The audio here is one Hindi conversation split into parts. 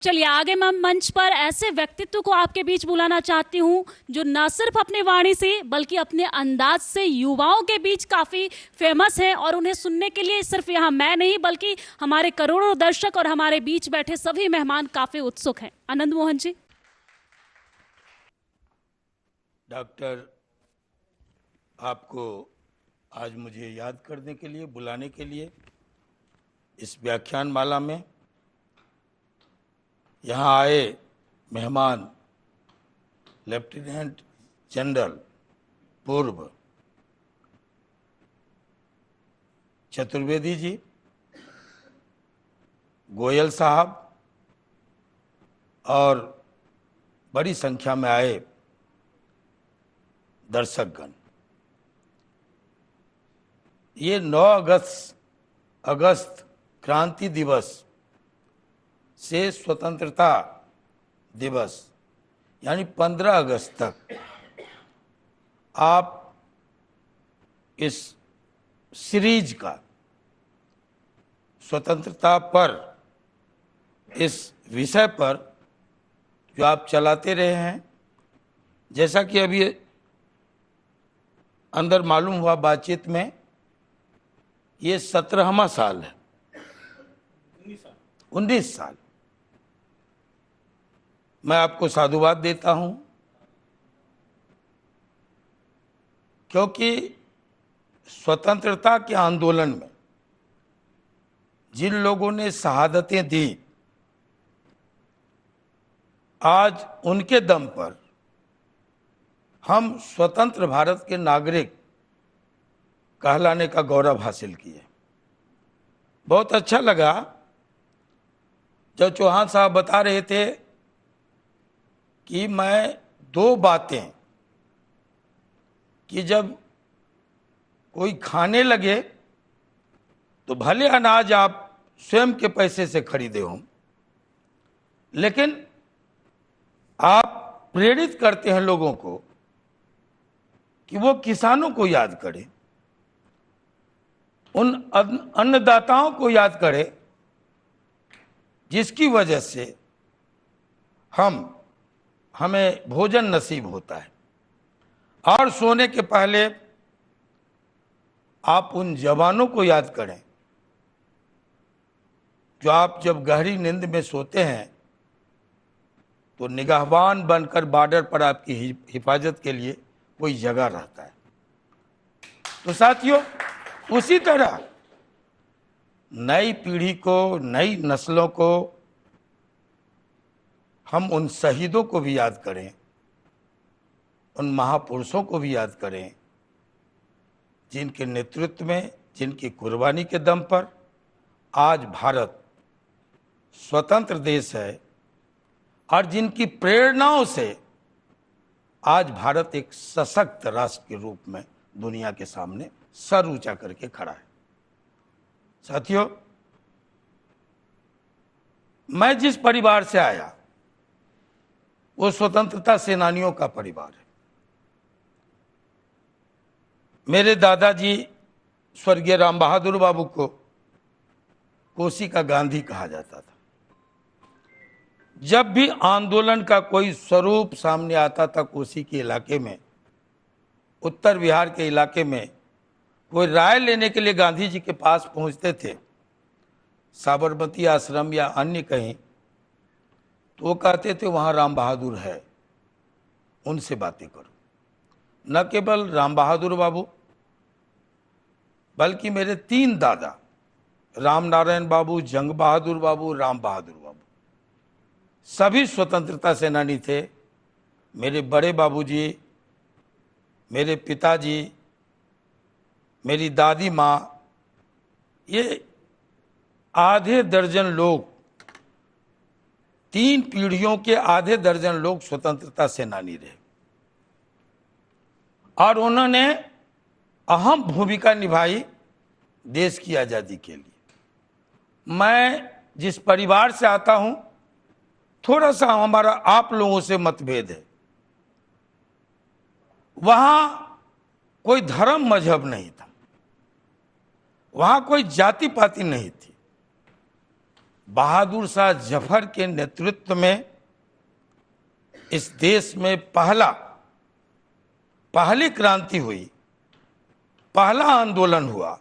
चलिए आगे मैं मंच पर ऐसे व्यक्तित्व को आपके बीच बुलाना चाहती हूं जो न सिर्फ अपनी वाणी से बल्कि अपने अंदाज से युवाओं के बीच काफी फेमस हैं और उन्हें सुनने के लिए सिर्फ यहाँ मैं नहीं बल्कि हमारे करोड़ों दर्शक और हमारे बीच बैठे सभी मेहमान काफी उत्सुक हैं। आनंद मोहन जी। डॉक्टर, आपको आज मुझे याद करने के लिए, बुलाने के लिए इस व्याख्यान माला में यहाँ आए मेहमान लेफ्टिनेंट जनरल पूर्व चतुर्वेदी जी, गोयल साहब और बड़ी संख्या में आए दर्शकगण। ये 9 अगस्त क्रांति दिवस से स्वतंत्रता दिवस यानी 15 अगस्त तक आप इस सीरीज का स्वतंत्रता पर, इस विषय पर जो आप चलाते रहे हैं, जैसा कि अभी अंदर मालूम हुआ बातचीत में, ये 17वां साल है। 19 साल। मैं आपको साधुवाद देता हूं, क्योंकि स्वतंत्रता के आंदोलन में जिन लोगों ने शहादतें दी, आज उनके दम पर हम स्वतंत्र भारत के नागरिक कहलाने का गौरव हासिल किए। बहुत अच्छा लगा जब चौहान साहब बता रहे थे कि मैं 2 बातें, कि जब कोई खाने लगे तो भले अनाज आप स्वयं के पैसे से खरीदे हों, लेकिन आप प्रेरित करते हैं लोगों को कि वो किसानों को याद करें, उन अन्नदाताओं को याद करें जिसकी वजह से हमें भोजन नसीब होता है। और सोने के पहले आप उन जवानों को याद करें जो आप जब गहरी नींद में सोते हैं तो निगाहबान बनकर बॉर्डर पर आपकी हिफाजत के लिए कोई जगह रहता है। तो साथियों, उसी तरह नई पीढ़ी को, नई नस्लों को हम उन शहीदों को भी याद करें, उन महापुरुषों को भी याद करें जिनके नेतृत्व में, जिनकी कुर्बानी के दम पर आज भारत स्वतंत्र देश है और जिनकी प्रेरणाओं से आज भारत एक सशक्त राष्ट्र के रूप में दुनिया के सामने सर ऊंचा करके खड़ा है। साथियों, मैं जिस परिवार से आया वो स्वतंत्रता सेनानियों का परिवार है। मेरे दादाजी स्वर्गीय राम बहादुर बाबू को कोसी का गांधी कहा जाता था। जब भी आंदोलन का कोई स्वरूप सामने आता था कोसी के इलाके में, उत्तर बिहार के इलाके में, कोई राय लेने के लिए गांधी जी के पास पहुंचते थे, साबरमती आश्रम या अन्य कहीं, तो वो कहते थे वहाँ राम बहादुर है, उनसे बातें करो। न केवल राम बहादुर बाबू बल्कि मेरे 3 दादा, राम नारायण बाबू, जंग बहादुर बाबू, राम बहादुर बाबू, सभी स्वतंत्रता सेनानी थे। मेरे बड़े बाबूजी, मेरे पिताजी, मेरी दादी माँ, ये आधे दर्जन लोग, 3 पीढ़ियों के आधे दर्जन लोग स्वतंत्रता सेनानी रहे और उन्होंने अहम भूमिका निभाई देश की आज़ादी के लिए। मैं जिस परिवार से आता हूं, थोड़ा सा हमारा आप लोगों से मतभेद है। वहां कोई धर्म मजहब नहीं था, वहां कोई जाति पाति नहीं थी। बहादुर शाह जफर के नेतृत्व में इस देश में पहली क्रांति हुई, पहला आंदोलन हुआ।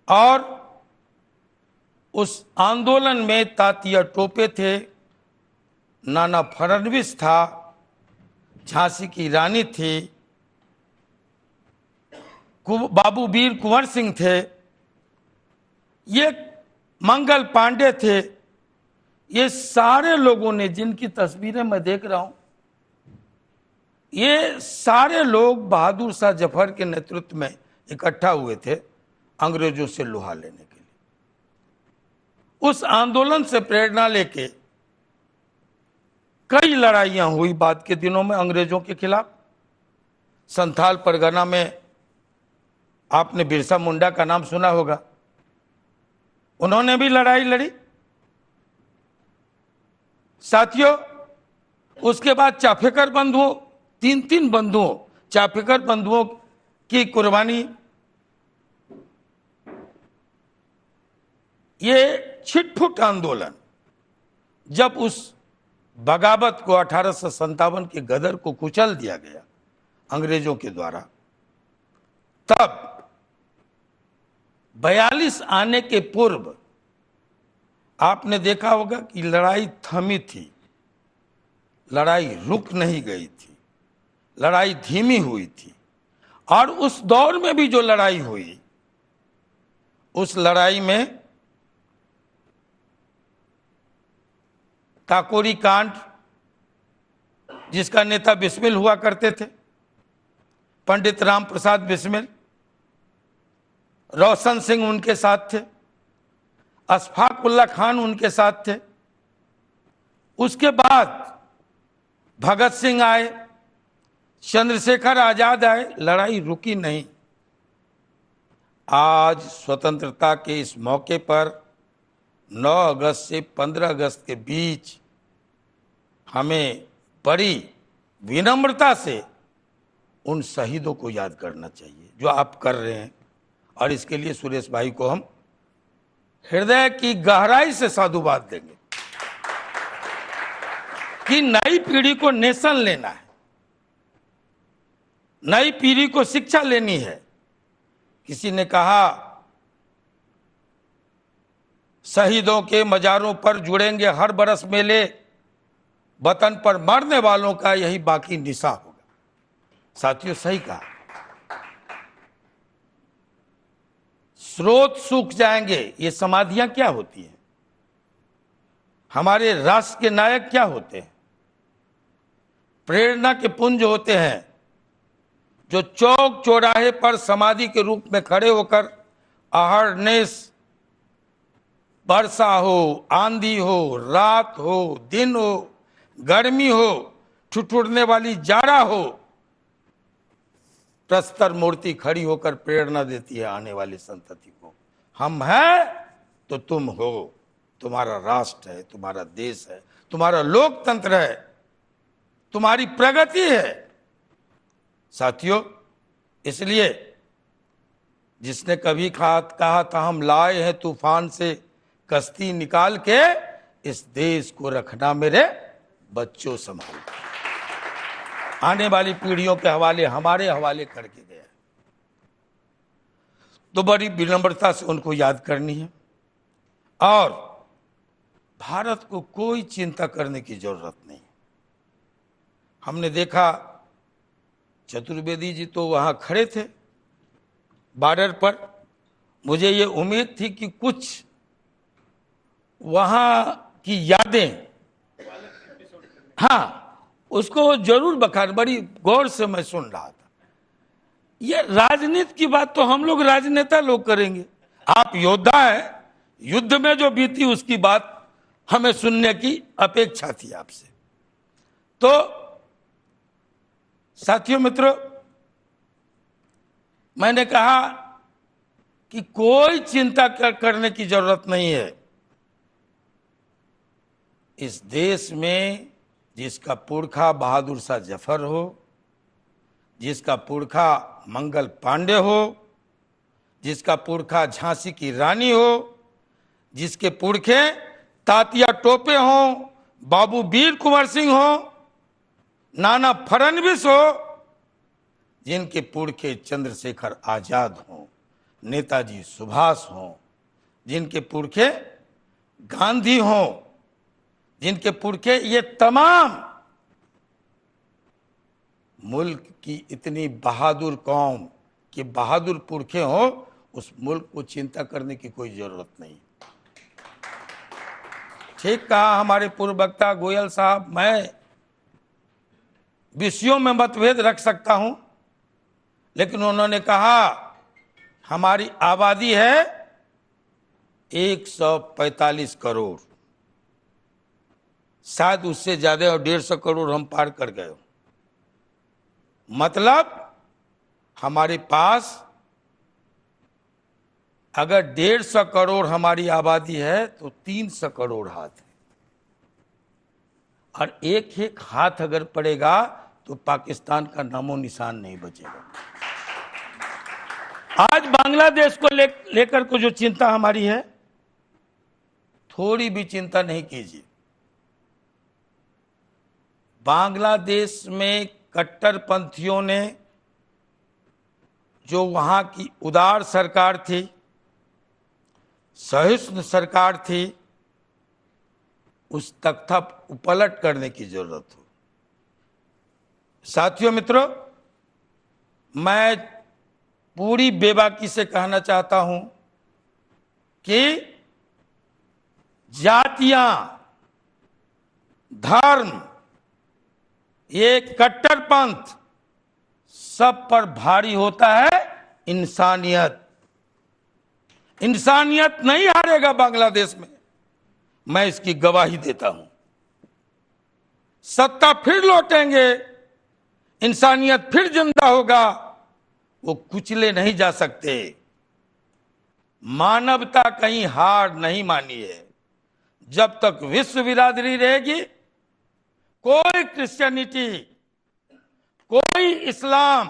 और उस आंदोलन में तात्या टोपे थे, नाना फडणवीस था, झांसी की रानी थी, बाबू वीर कुंवर सिंह थे, ये मंगल पांडे थे। ये सारे लोगों ने, जिनकी तस्वीरें मैं देख रहा हूं, ये सारे लोग बहादुर शाह जफर के नेतृत्व में इकट्ठा हुए थे अंग्रेजों से लोहा लेने के लिए। उस आंदोलन से प्रेरणा लेके कई लड़ाइयां हुई बाद के दिनों में अंग्रेजों के खिलाफ। संथाल परगना में आपने बिरसा मुंडा का नाम सुना होगा, उन्होंने भी लड़ाई लड़ी साथियों। उसके बाद चाफेकर बंधुओं, तीन बंधुओं, चाफेकर बंधुओं की कुर्बानी, ये छिटफुट आंदोलन, जब उस बगावत को 1857 के गदर को कुचल दिया गया अंग्रेजों के द्वारा, तब 42 आने के पूर्व आपने देखा होगा कि लड़ाई थमी थी, लड़ाई रुक नहीं गई थी, लड़ाई धीमी हुई थी। और उस दौर में भी जो लड़ाई हुई, उस लड़ाई में काकोरी कांड, जिसका नेता बिस्मिल हुआ करते थे, पंडित राम प्रसाद बिस्मिल, रोशन सिंह उनके साथ थे, अशफाक उल्लाह खान उनके साथ थे। उसके बाद भगत सिंह आए, चंद्रशेखर आजाद आए, लड़ाई रुकी नहीं। आज स्वतंत्रता के इस मौके पर 9 अगस्त से 15 अगस्त के बीच हमें बड़ी विनम्रता से उन शहीदों को याद करना चाहिए जो आप कर रहे हैं। और इसके लिए सुरेश भाई को हम हृदय की गहराई से साधुवाद देंगे कि नई पीढ़ी को नेशन लेना है, नई पीढ़ी को शिक्षा लेनी है। किसी ने कहा शहीदों के मजारों पर जुड़ेंगे हर बरस मेले, वतन पर मरने वालों का यही बाकी निशा होगा। साथियों, सही कहा। स्रोत सूख जाएंगे। ये समाधियां क्या होती हैं? हमारे राष्ट्र के नायक क्या होते हैं? प्रेरणा के पुंज होते हैं जो चौक चौराहे पर समाधि के रूप में खड़े होकर अहरनेस, वर्षा हो, आंधी हो, रात हो, दिन हो, गर्मी हो, ठिठुरने वाली जाड़ा हो, प्रस्तर मूर्ति खड़ी होकर प्रेरणा देती है आने वाली संतति को। हम हैं तो तुम हो, तुम्हारा राष्ट्र है, तुम्हारा देश है, तुम्हारा लोकतंत्र है, तुम्हारी प्रगति है। साथियों, इसलिए जिसने कभी कहा था हम लाए हैं तूफान से कश्ती निकाल के, इस देश को रखना मेरे बच्चों संभाल, आने वाली पीढ़ियों के हवाले, हमारे हवाले करके गया। तो बड़ी विनम्रता से उनको याद करनी है। और भारत को कोई चिंता करने की जरूरत नहीं। हमने देखा चतुर्वेदी जी तो वहां खड़े थे बॉर्डर पर। मुझे ये उम्मीद थी कि कुछ वहां की यादें, हाँ, उसको जरूर बखान, बड़ी गौर से मैं सुन रहा था। ये राजनीति की बात तो हम लोग राजनेता लोग करेंगे, आप योद्धा हैं, युद्ध में जो बीती उसकी बात हमें सुनने की अपेक्षा थी आपसे। तो साथियों, मित्रों, मैंने कहा कि कोई चिंता करने की जरूरत नहीं है। इस देश में जिसका पुरखा बहादुर शाह जफर हो, जिसका पुरखा मंगल पांडे हो, जिसका पुरखा झांसी की रानी हो, जिसके पुरखे तात्या टोपे हों, बाबू वीर कुंवर सिंह हो, नाना फडणवीस हो, जिनके पुरखे चंद्रशेखर आजाद हों, नेताजी सुभाष हों, जिनके पुरखे गांधी हों, जिनके पुरखे ये तमाम मुल्क की इतनी बहादुर कौम के बहादुर पुरखे हों, उस मुल्क को चिंता करने की कोई जरूरत नहीं। ठीक कहा हमारे पूर्व वक्ता गोयल साहब, मैं विषयों में मतभेद रख सकता हूं, लेकिन उन्होंने कहा हमारी आबादी है 145 करोड़, शायद उससे ज्यादा और 150 करोड़ हम पार कर गए। मतलब हमारे पास अगर 150 करोड़ हमारी आबादी है तो 300 करोड़ हाथ है, और एक एक हाथ अगर पड़ेगा तो पाकिस्तान का नामो निशान नहीं बचेगा। आज बांग्लादेश को लेकर को जो चिंता हमारी है, थोड़ी भी चिंता नहीं कीजिए। बांग्लादेश में कट्टरपंथियों ने, जो वहां की उदार सरकार थी, सहिष्णु सरकार थी, उस तख्ता उपलट करने की जरूरत हो। साथियों मित्रों, मैं पूरी बेबाकी से कहना चाहता हूं कि जातियां, धर्म, ये कट्टरपंथ, सब पर भारी होता है इंसानियत। इंसानियत नहीं हारेगा बांग्लादेश में, मैं इसकी गवाही देता हूं। सत्ता फिर लौटेंगे, इंसानियत फिर जिंदा होगा, वो कुचले नहीं जा सकते। मानवता कहीं हार नहीं मानी है। जब तक विश्व बिरादरी रहेगी, कोई क्रिश्चियनिटी, कोई इस्लाम,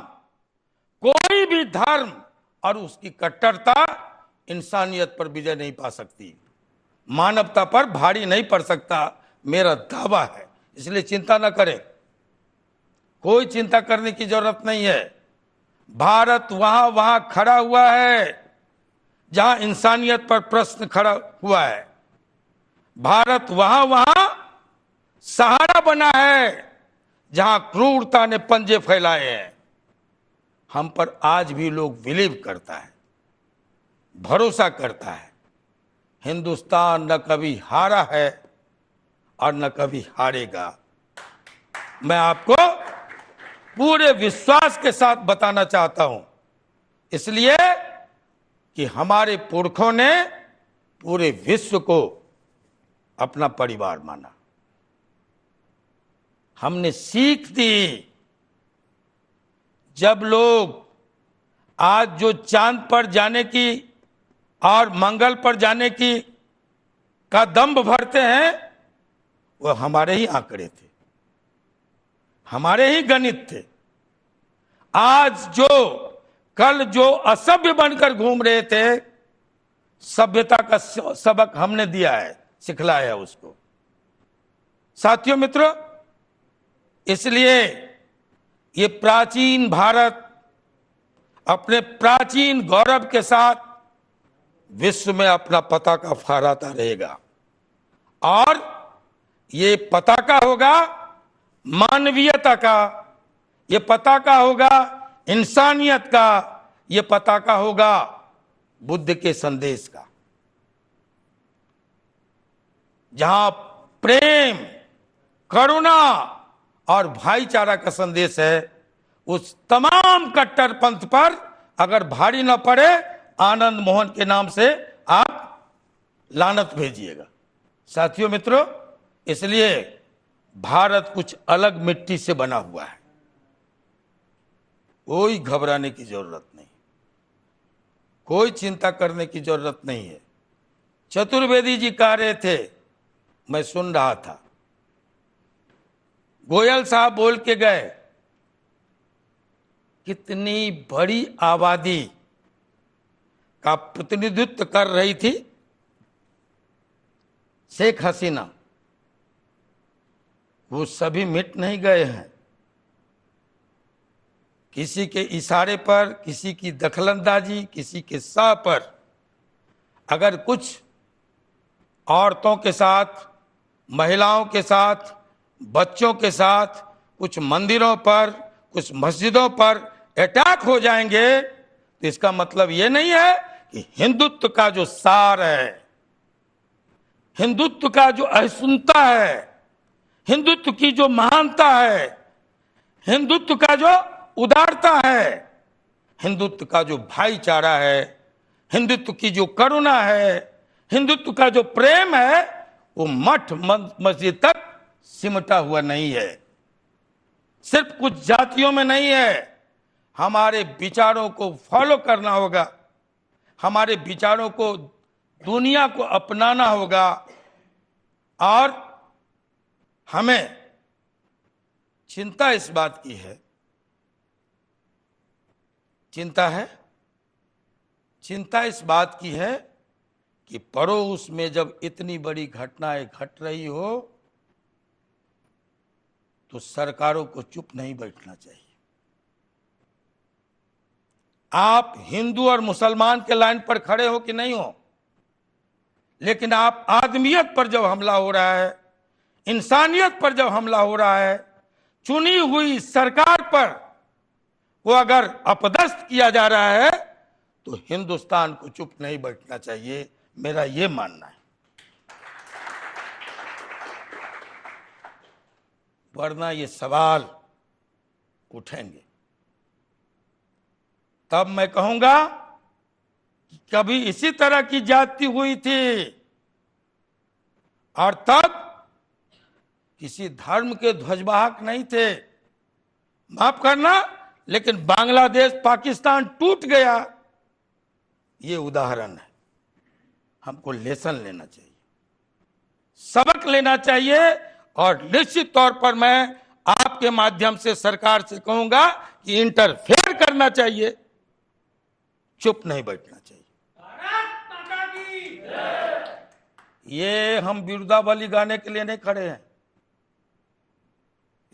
कोई भी धर्म और उसकी कट्टरता इंसानियत पर विजय नहीं पा सकती, मानवता पर भारी नहीं पड़ सकता, मेरा दावा है। इसलिए चिंता न करें, कोई चिंता करने की जरूरत नहीं है। भारत वहां खड़ा हुआ है जहां इंसानियत पर प्रश्न खड़ा हुआ है। भारत वहां सहारा बना है जहां क्रूरता ने पंजे फैलाए हैं। हम पर आज भी लोग बिलीव करता है, भरोसा करता है। हिंदुस्तान न कभी हारा है और न कभी हारेगा। मैं आपको पूरे विश्वास के साथ बताना चाहता हूं, इसलिए कि हमारे पुरखों ने पूरे विश्व को अपना परिवार माना। हमने सीख दी। जब लोग आज जो चांद पर जाने की और मंगल पर जाने की का दंभ भरते हैं, वो हमारे ही आंकड़े थे, हमारे ही गणित थे। आज कल जो असभ्य बनकर घूम रहे थे, सभ्यता का सबक हमने दिया है, सिखलाया है उसको। साथियों मित्रों, इसलिए ये प्राचीन भारत अपने प्राचीन गौरव के साथ विश्व में अपना पताका फहराता रहेगा, और ये पताका होगा मानवीयता का, ये पताका होगा इंसानियत का, ये पताका होगा बुद्ध के संदेश का। जहां प्रेम, करुणा और भाईचारा का संदेश है, उस तमाम कट्टरपंथ पर अगर भारी न पड़े, आनंद मोहन के नाम से आप लानत भेजिएगा। साथियों मित्रों, इसलिए भारत कुछ अलग मिट्टी से बना हुआ है, कोई घबराने की जरूरत नहीं, कोई चिंता करने की जरूरत नहीं है। चतुर्वेदी जी कह रहे थे, मैं सुन रहा था, गोयल साहब बोल के गए, कितनी बड़ी आबादी का प्रतिनिधित्व कर रही थी शेख हसीना, वो सभी मिट नहीं गए हैं। किसी के इशारे पर, किसी की दखलंदाजी, किसी के शाह पर अगर कुछ औरतों के साथ, महिलाओं के साथ, बच्चों के साथ, कुछ मंदिरों पर, कुछ मस्जिदों पर अटैक हो जाएंगे, तो इसका मतलब ये नहीं है कि हिंदुत्व का जो सार है, हिंदुत्व का जो असहिष्णुता है, हिंदुत्व की जो महानता है, हिंदुत्व का जो उदारता है, हिंदुत्व का जो भाईचारा है, हिंदुत्व की जो करुणा है, हिंदुत्व का जो प्रेम है, वो मठ मस्जिद तक सिमटा हुआ नहीं है, सिर्फ कुछ जातियों में नहीं है। हमारे विचारों को फॉलो करना होगा, हमारे विचारों को दुनिया को अपनाना होगा, और हमें चिंता इस बात की है, चिंता इस बात की है कि पड़ोस में जब इतनी बड़ी घटनाएं घट रही हो तो सरकारों को चुप नहीं बैठना चाहिए। आप हिंदू और मुसलमान के लाइन पर खड़े हो कि नहीं हो, लेकिन आप आदमियत पर जब हमला हो रहा है, इंसानियत पर जब हमला हो रहा है, चुनी हुई सरकार पर वो अगर अपदस्थ किया जा रहा है, तो हिंदुस्तान को चुप नहीं बैठना चाहिए, मेरा ये मानना है। वरना ये सवाल उठेंगे, तब मैं कहूंगा कि कभी इसी तरह की जाति हुई थी, और तब किसी धर्म के ध्वजवाहक नहीं थे। माफ करना, लेकिन बांग्लादेश पाकिस्तान टूट गया, ये उदाहरण है। हमको लेसन लेना चाहिए, सबक लेना चाहिए, और निश्चित तौर पर मैं आपके माध्यम से सरकार से कहूंगा कि इंटरफेयर करना चाहिए, चुप नहीं बैठना चाहिए। ये हम विरुद्धावली गाने के लिए नहीं खड़े हैं,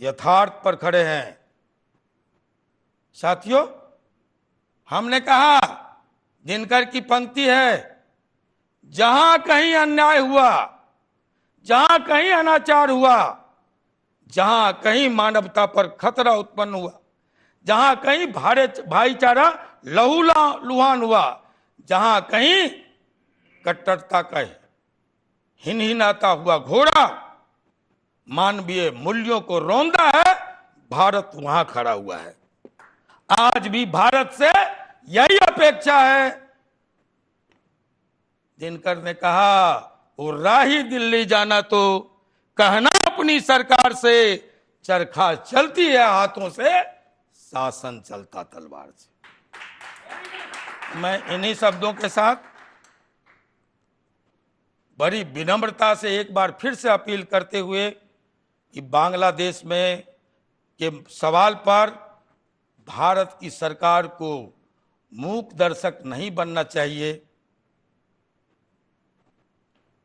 यथार्थ पर खड़े हैं। साथियों, हमने कहा, दिनकर की पंक्ति है, जहां कहीं अन्याय हुआ, जहां कहीं अनाचार हुआ, जहां कहीं मानवता पर खतरा उत्पन्न हुआ, जहां कहीं भाईचारा लहूलुहान हुआ, जहां कहीं कट्टरता का हिनहिनाता हुआ घोड़ा मानवीय मूल्यों को रौंदा है, भारत वहां खड़ा हुआ है। आज भी भारत से यही अपेक्षा है। दिनकर ने कहा, वो राही दिल्ली जाना तो कहना अपनी सरकार से, चरखा चलती है हाथों से, शासन चलता तलवार से। मैं इन्हीं शब्दों के साथ बड़ी विनम्रता से एक बार फिर से अपील करते हुए कि बांग्लादेश में के सवाल पर भारत की सरकार को मूक दर्शक नहीं बनना चाहिए,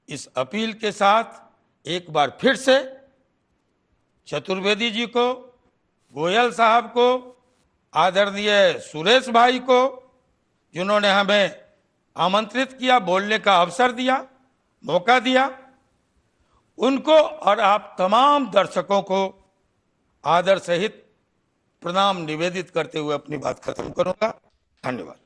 इस अपील के साथ एक बार फिर से चतुर्वेदी जी को, गोयल साहब को, आदरणीय सुरेश भाई को, जिन्होंने हमें आमंत्रित किया, बोलने का अवसर दिया, मौका दिया, उनको और आप तमाम दर्शकों को आदर सहित प्रणाम निवेदित करते हुए अपनी बात खत्म करूंगा। धन्यवाद।